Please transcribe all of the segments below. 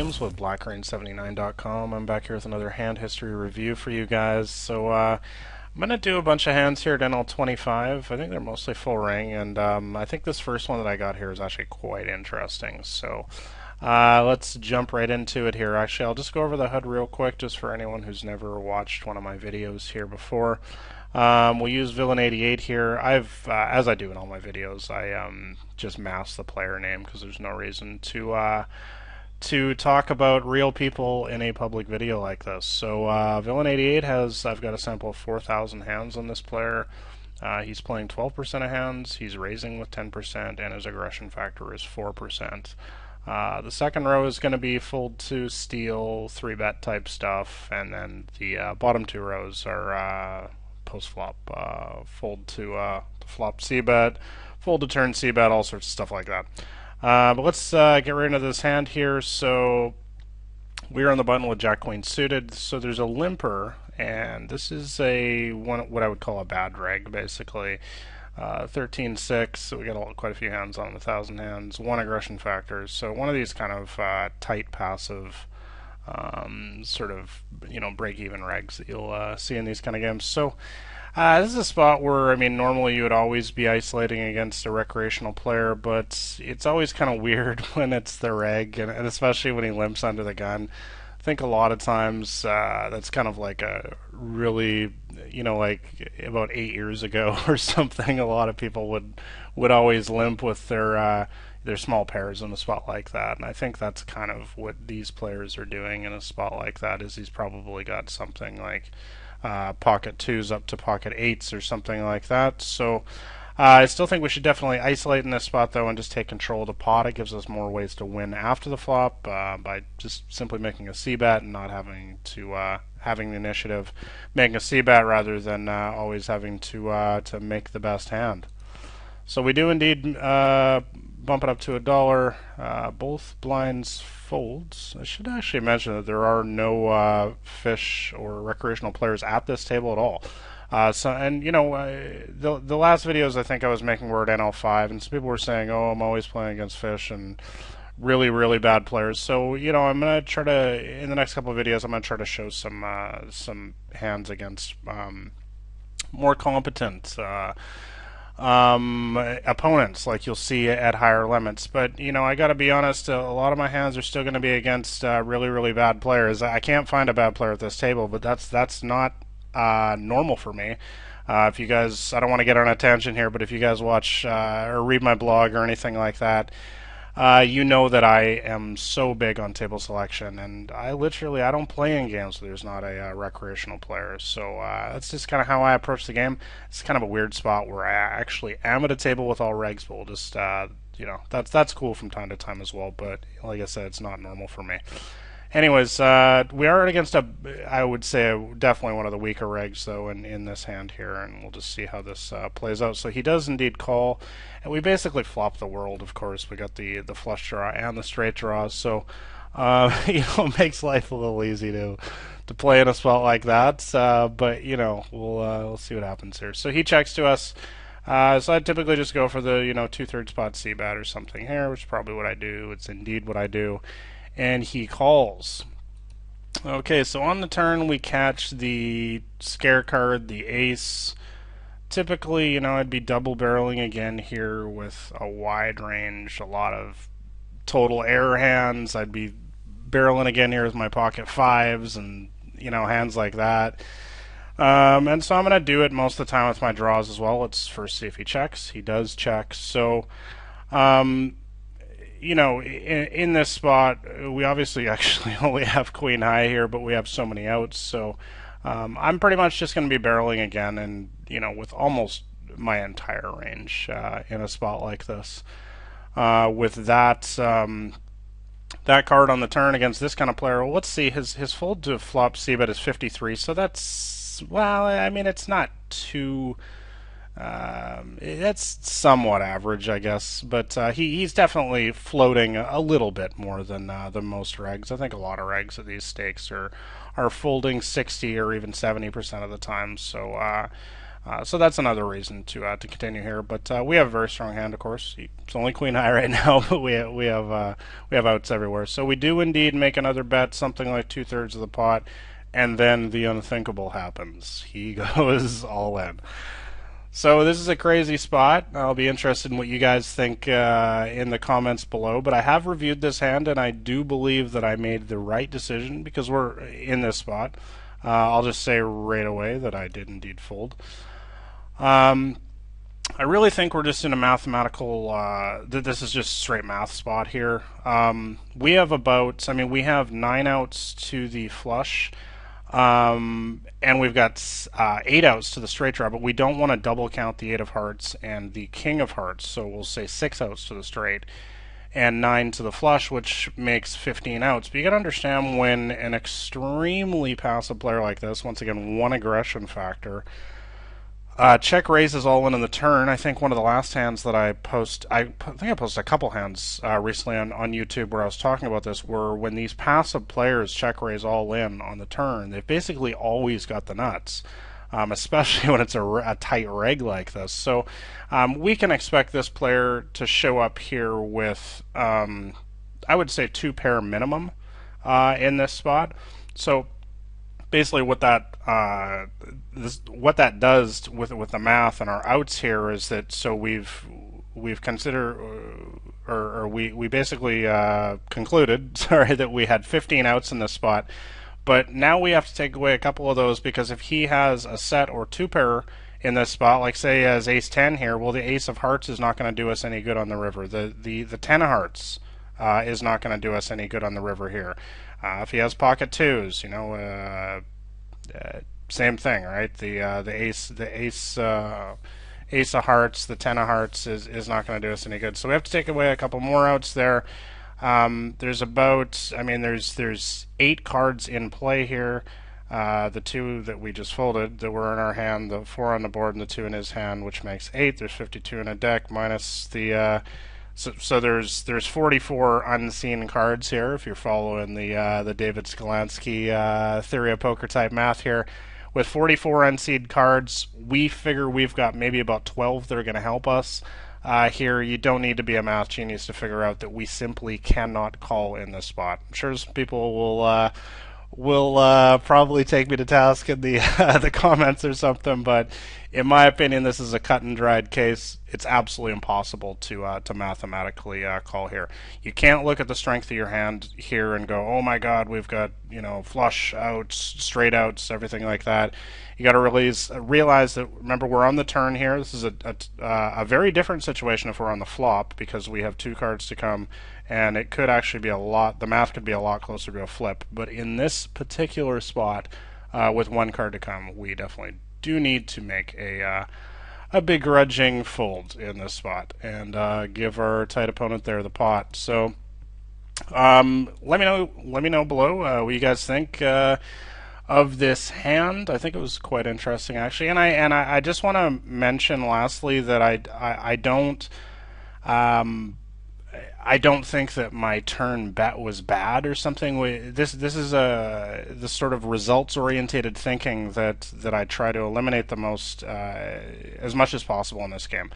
Williams with blackgreen79.com. I'm back here with another hand history review for you guys. I'm going to do a bunch of hands here at NL25. I think they're mostly full ring, and I think this first one that I got here is actually quite interesting. Let's jump right into it here. Actually, I'll just go over the HUD real quick just for anyone who's never watched one of my videos here before. We'll use Villain88 here. As I do in all my videos, I just mask the player name because there's no reason to talk about real people in a public video like this. Villain88 I've got a sample of 4,000 hands on this player. He's playing 12% of hands, he's raising with 10%, and his aggression factor is 4%. The second row is going to be fold to steal, 3-bet type stuff, and then the bottom two rows are post-flop, fold to flop c-bet, fold to turn c-bet, all sorts of stuff like that. But let's get right into this hand here. So we're on the button with Jack Queen suited. So there's a limper, and this is what I would call a bad reg, basically. 13-6, so we got quite a few hands on 1,000 hands, 1 aggression factor. So one of these kind of tight passive sort of break-even regs that you'll see in these kind of games. So this is a spot where, I mean, normally you would always be isolating against a recreational player, but it's always kind of weird when it's the reg, and especially when he limps under the gun. I think a lot of times that's kind of like a really, like about 8 years ago or something, a lot of people would always limp with their small pairs in a spot like that, and I think that's kind of what these players are doing in a spot like that. Is he's probably got something like pocket 2s up to pocket 8s or something like that. So I still think we should definitely isolate in this spot though and just take control of the pot. It gives us more ways to win after the flop by just simply making a c-bet and not having to having the initiative, making a c-bet rather than always having to make the best hand. So we do indeed bump it up to $1. Both blinds folds. I should actually mention that there are no fish or recreational players at this table at all. The last videos I think I was making were at NL5, and some people were saying, "Oh, I'm always playing against fish and really, really bad players." So I'm gonna try to, in the next couple of videos, I'm gonna try to show some hands against more competent opponents, like you'll see at higher limits. But I gotta be honest, a lot of my hands are still going to be against really, really bad players. I can't find a bad player at this table, but that's not normal for me. If you guys, I don't want to get on a tangent here, but if you guys watch or read my blog or anything like that, you know that I am so big on table selection, and I don't play in games where there's not a recreational player. So that's just kind of how I approach the game. It's kind of a weird spot where I actually am at a table with all regs, but we'll just that's cool from time to time as well. But like I said, it's not normal for me. Anyways, we are against I would say definitely one of the weaker regs though in this hand here, and we'll just see how this plays out. So he does indeed call, and we basically flop the world. Of course, we got the flush draw and the straight draw, so it makes life a little easy to play in a spot like that. But we'll see what happens here. So he checks to us. So I typically just go for the 2/3 spot c-bet or something here, which is probably what I do. It's indeed what I do. And he calls. Okay, so on the turn we catch the scare card, the ace. Typically, I'd be double barreling again here with a wide range, a lot of total error hands. I'd be barreling again here with my pocket 5s and hands like that. And so I'm going to do it most of the time with my draws as well. Let's first see if he checks. He does check. So in this spot, we obviously actually only have queen high here, but we have so many outs. So I'm pretty much just going to be barreling again, and with almost my entire range in a spot like this. With that that card on the turn against this kind of player, well, let's see, his fold to flop c-bet is 53. So that's, well, I mean, it's not too. That's somewhat average, I guess, but he's definitely floating a little bit more than most regs. I think a lot of regs at these stakes are folding 60 or even 70% of the time. So So that's another reason to continue here. But we have a very strong hand, of course. It's only queen high right now, but we have outs everywhere. So we do indeed make another bet, something like 2/3 of the pot, and then the unthinkable happens. He goes all in. So this is a crazy spot. I'll be interested in what you guys think in the comments below. But I have reviewed this hand, and I do believe that I made the right decision because we're in this spot. I'll just say right away that I did indeed fold. I really think we're just in a mathematical. This is just straight math spot here. We have about. I mean, we have 9 outs to the flush. And we've got 8 outs to the straight draw, but we don't want to double count the 8 of hearts and the king of hearts, so we'll say 6 outs to the straight and 9 to the flush, which makes 15 outs. But you got to understand when an extremely passive player like this, once again, 1 aggression factor, check raises all in the turn. I think one of the last hands that I think I posted a couple hands recently on YouTube where I was talking about this, were when these passive players check raise all in on the turn, they've basically always got the nuts, especially when it's a tight reg like this. So we can expect this player to show up here with, I would say, 2 pair minimum in this spot. So basically what that does with the math and our outs here is that, so we've considered, or we basically concluded, sorry, that we had 15 outs in this spot, but now we have to take away a couple of those, because if he has a set or 2 pair in this spot, like say he has ace 10 here, well, the ace of hearts is not going to do us any good on the river. The 10 of hearts is not going to do us any good on the river here. If he has pocket 2s, you know, same thing, right? The ace of hearts, the 10 of hearts is not going to do us any good. So we have to take away a couple more outs there. There's about, I mean, there's 8 cards in play here. The 2 that we just folded that were in our hand, the 4 on the board and the 2 in his hand, which makes 8. There's 52 in a deck minus the. So there's 44 unseen cards here if you're following the David Skalansky theory of poker type math here. With 44 unseen cards, we figure we've got maybe about 12 that are going to help us. Here, you don't need to be a math genius to figure out that we simply cannot call in this spot. I'm sure some people will probably take me to task in the the comments or something, but in my opinion, this is a cut and dried case. It's absolutely impossible to mathematically call here. You can't look at the strength of your hand here and go, oh my God, we've got, you know, flush outs, straight outs, everything like that. You got to realize that. Remember, we're on the turn here. This is a very different situation if we're on the flop, because we have 2 cards to come, and it could actually be a lot. The math could be a lot closer to a flip. But in this particular spot, with 1 card to come, we definitely do need to make a begrudging fold in this spot and give our tight opponent there the pot. So let me know below what you guys think of this hand. I think it was quite interesting, actually, and I just want to mention lastly that I don't think that my turn bet was bad or something. This is the sort of results orientated thinking that I try to eliminate the most as much as possible in this game.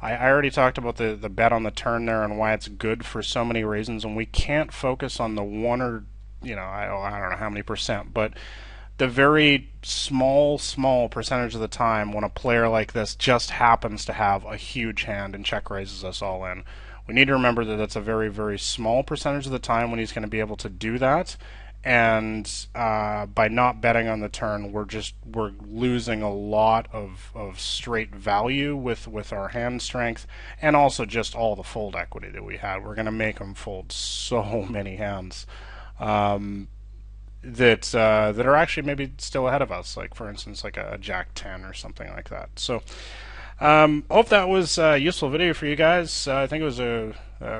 I already talked about the bet on the turn there and why it's good for so many reasons, and we can't focus on the 1 or, you know, I don't know how many percent, but the very small percentage of the time when a player like this just happens to have a huge hand and check raises us all in. We need to remember that that's a very, very small percentage of the time when he's going to be able to do that, and by not betting on the turn, we're losing a lot of straight value with our hand strength, and also just all the fold equity that we had. We're going to make him fold so many hands that are actually maybe still ahead of us, like for instance like a Jack 10 or something like that. So hope that was a useful video for you guys. I think it was a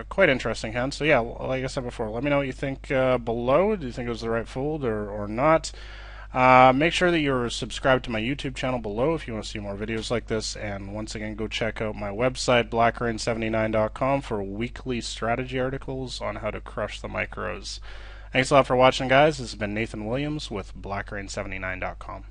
quite interesting hand. So yeah, like I said before, let me know what you think below. Do you think it was the right fold or not? Make sure that you're subscribed to my YouTube channel below if you want to see more videos like this. And once again, go check out my website, blackrain79.com, for weekly strategy articles on how to crush the micros. Thanks a lot for watching, guys. This has been Nathan Williams with blackrain79.com.